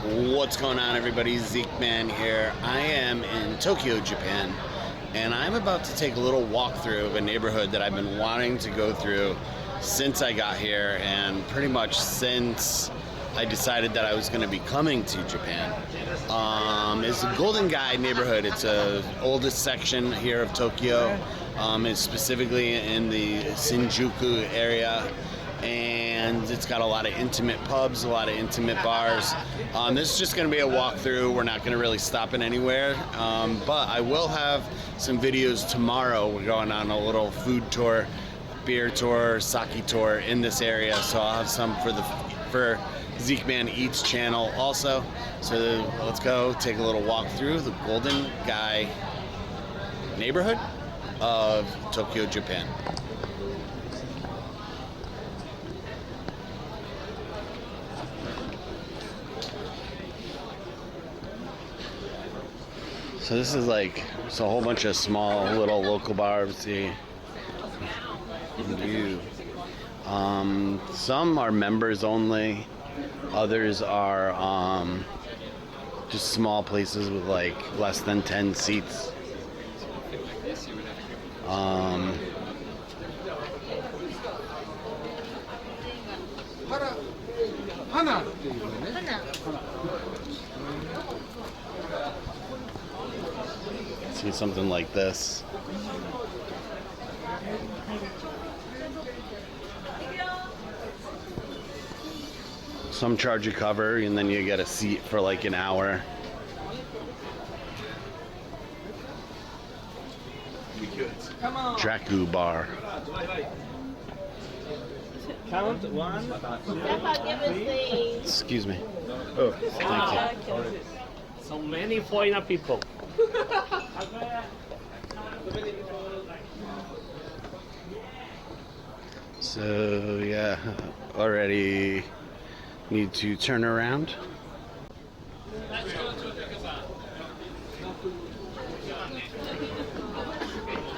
What's going on, everybody? Zeekman here. I am in Tokyo, Japan, and I'm about to take a little walkthrough of a neighborhood that I've been wanting to go through since I got here, and pretty much since I decided that I was going to be coming to Japan. It's the Golden Gai neighborhood. It's the oldest section here of Tokyo. It's specifically in the Shinjuku area, and it's got a lot of intimate pubs, a lot of intimate bars. This is just going to be a walkthrough. We're not going to really stop in anywhere, but I will have some videos tomorrow. We're going on a little food tour, beer tour, sake tour in this area, so I'll have some for Zeekman Eats channel also. So let's go take a little walk through the Golden Gai neighborhood of Tokyo, Japan. So this is like, it's a whole bunch of small little local bars. See, some are members only, others are just small places with like less than 10 seats. See something like this. Some charge you cover, and then you get a seat for like an hour. Draku bar. Count 1, 2, 3. Excuse me. Oh, thank you. So many foreigner people. So yeah, already need to turn around.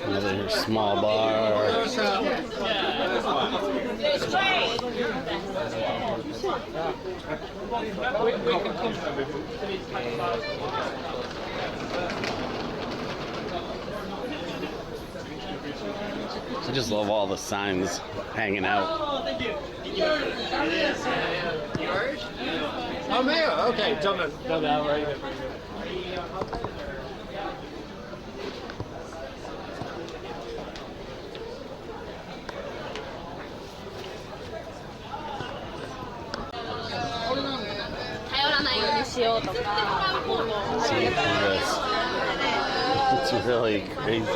Another small bar. I just love all the signs hanging out. Oh, mayo. Okay, done that right. See, look at this. It's really crazy.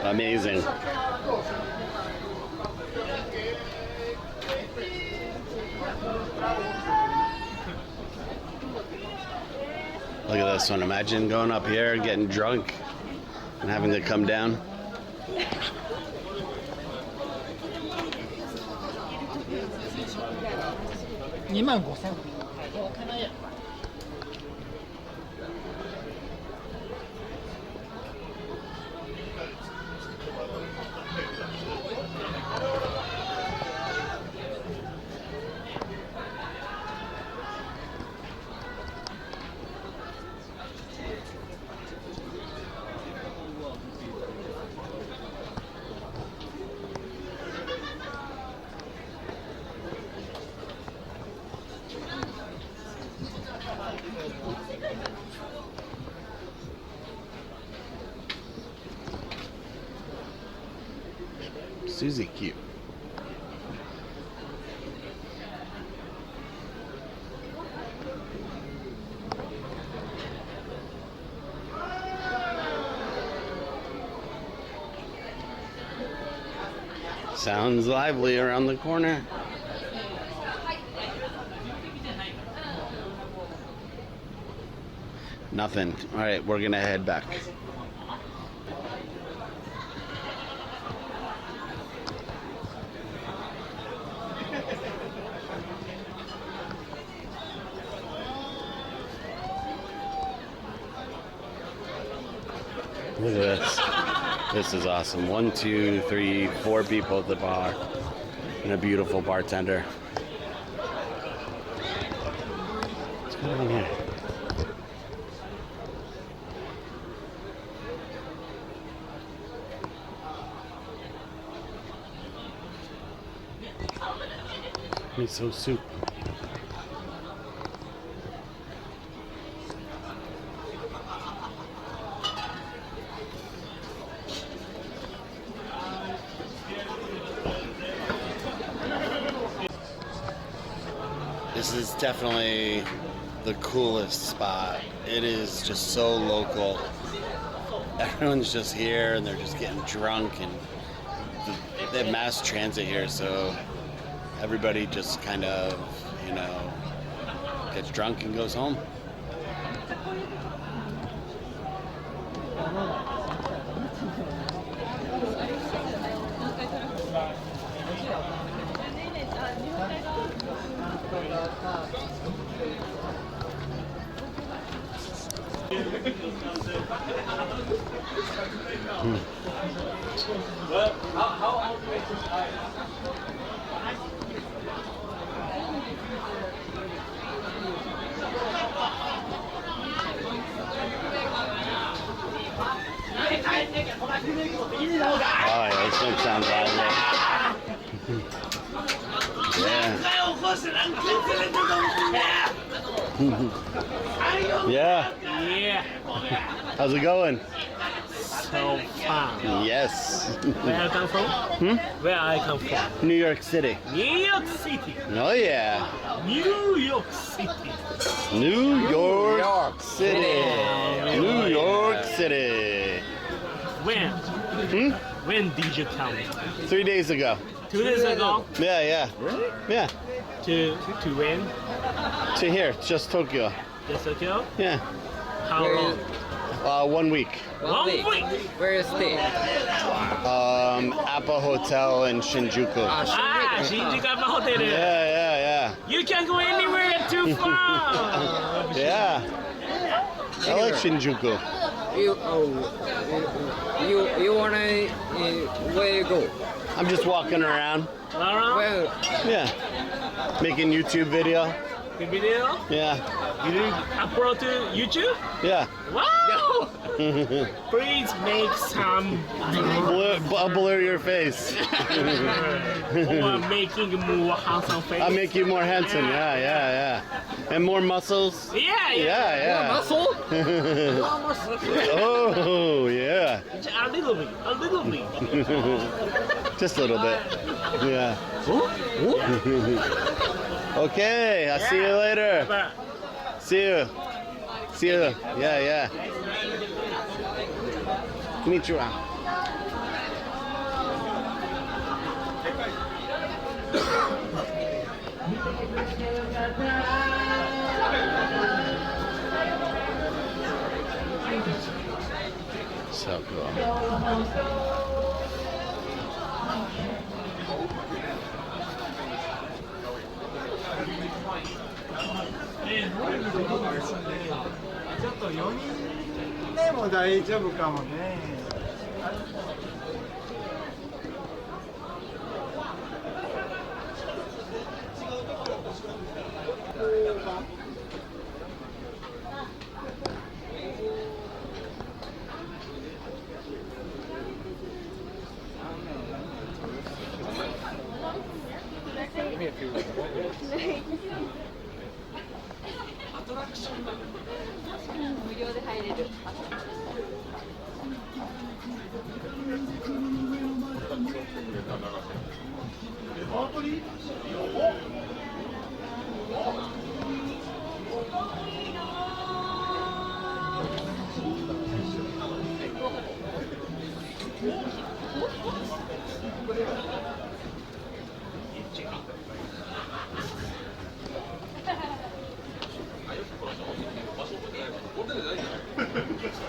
Amazing. Look at this one. Imagine going up here, getting drunk, and having to come down. Susie cute. Sounds lively around the corner. Nothing. All right, we're gonna head back. Look at this. This is awesome. 1, 2, 3, 4 people at the bar. And a beautiful bartender. What's going on here? Miso soup. This is definitely the coolest spot. It is just so local. Everyone's just here and they're just getting drunk, and they have mass transit here, so everybody just kind of, you know, gets drunk and goes home. Well, how old is this guy? Oh yeah, this one sounds lively. Yeah. Yeah. Yeah. How's it going? So fun. Yes. Where I come from? Where I come from? New York City. New York City. Oh yeah. New York City. New York City. Oh, New yeah. York City. When? When did you come? 3 days ago. 2 days ago. Yeah, yeah. Really? Yeah. To when? To here, just Tokyo. Just Tokyo? Yeah. How long? 1 week. 1 week. Where is stay? Appa Hotel in Shinjuku. Ah, Shinjuku Hotel. Yeah. You can go anywhere too far. Yeah. I like Shinjuku. You wanna where you go? I'm just walking around. Around? Well, Yeah. Making YouTube video. The video? Yeah. You upload to YouTube? Yeah. Wow! Please make some I'll blur your face. or making more handsome face. I'll make you more handsome. Yeah. And more muscles. Yeah. muscle? Oh, yeah. A little bit. Just a little bit. Yeah. Okay, I'll see you later. But See you. Yeah. Konnichiwa. So cool.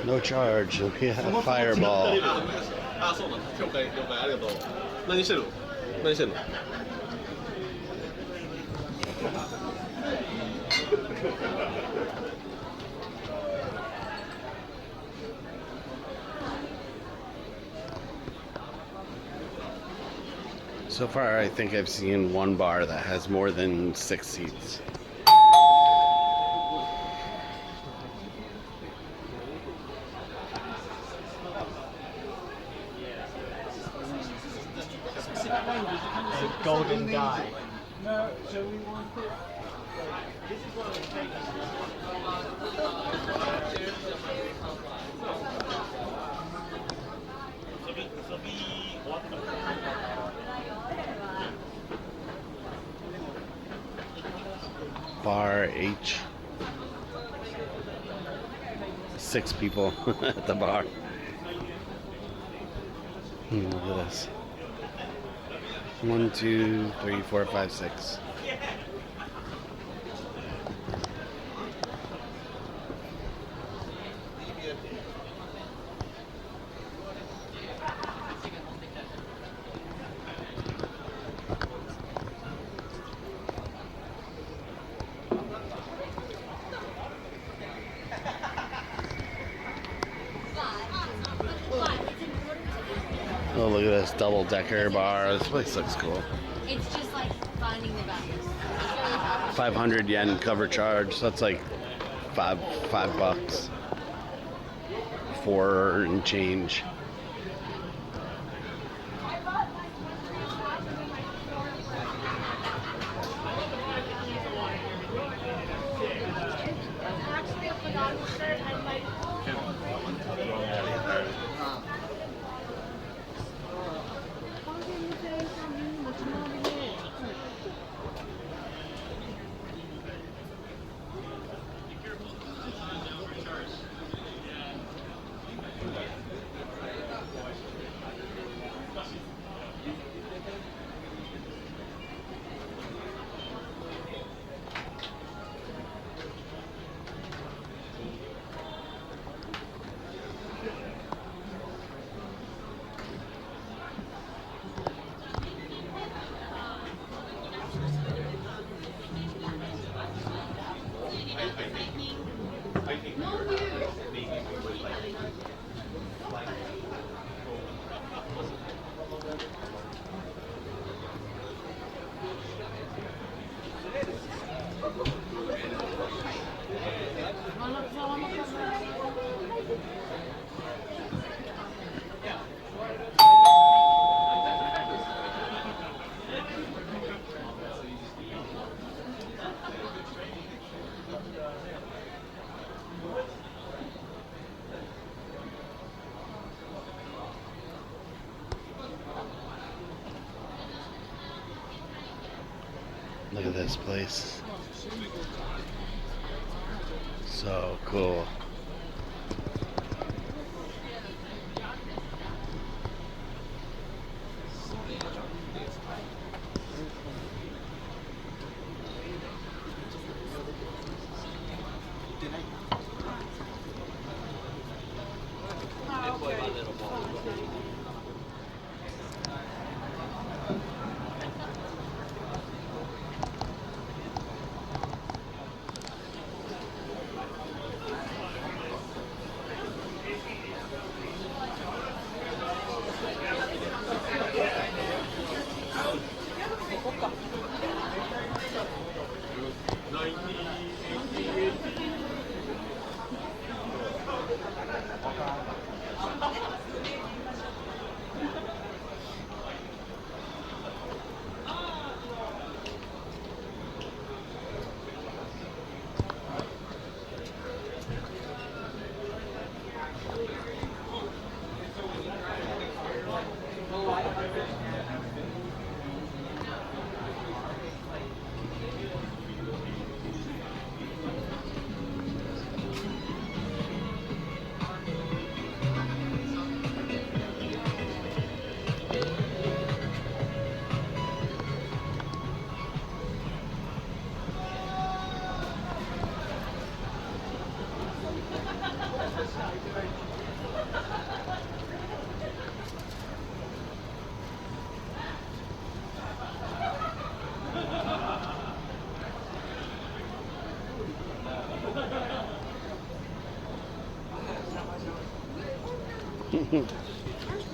No charge. Yeah, fireball. あ、そうなんだ。了解、ありがとう。何してるの？何してんの？ So far, I think I've seen one bar that has more than 6 seats. Golden Gai. Bar H. 6 people at the bar. Look at this. 1, 2, 3, 4, 5, 6. Oh, look at this double-decker bar. This place looks cool. It's just like finding the values. 500 yen cover charge. So that's like five bucks. 4 and change. Look at this place. So cool.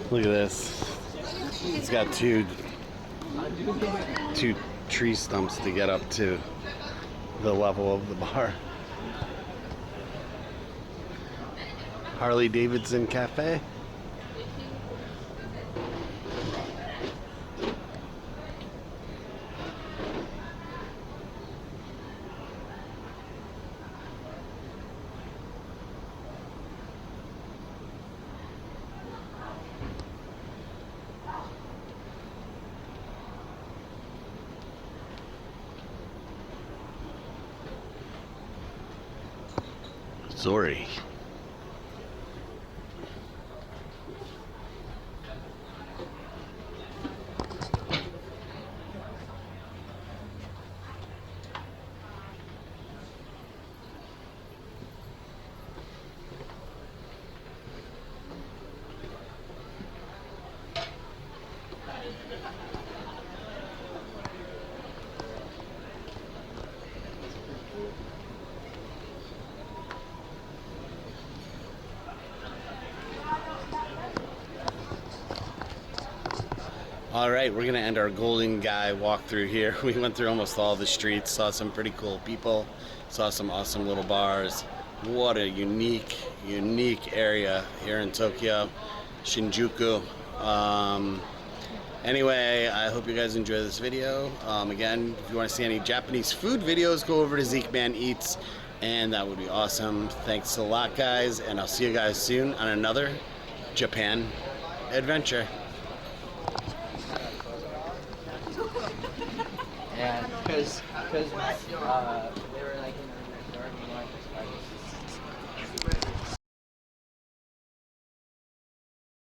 Look at this. It's got two 2 tree stumps to get up to the level of the bar. Harley Davidson Cafe. Sorry. All right, we're gonna end our Golden Gai walkthrough here. We went through almost all the streets, saw some pretty cool people, saw some awesome little bars. What a unique area here in Tokyo, Shinjuku. Anyway, I hope you guys enjoy this video. Again, if you want to see any Japanese food videos, go over to Zeekman Eats, and that would be awesome. Thanks a lot, guys, and I'll see you guys soon on another Japan adventure. And because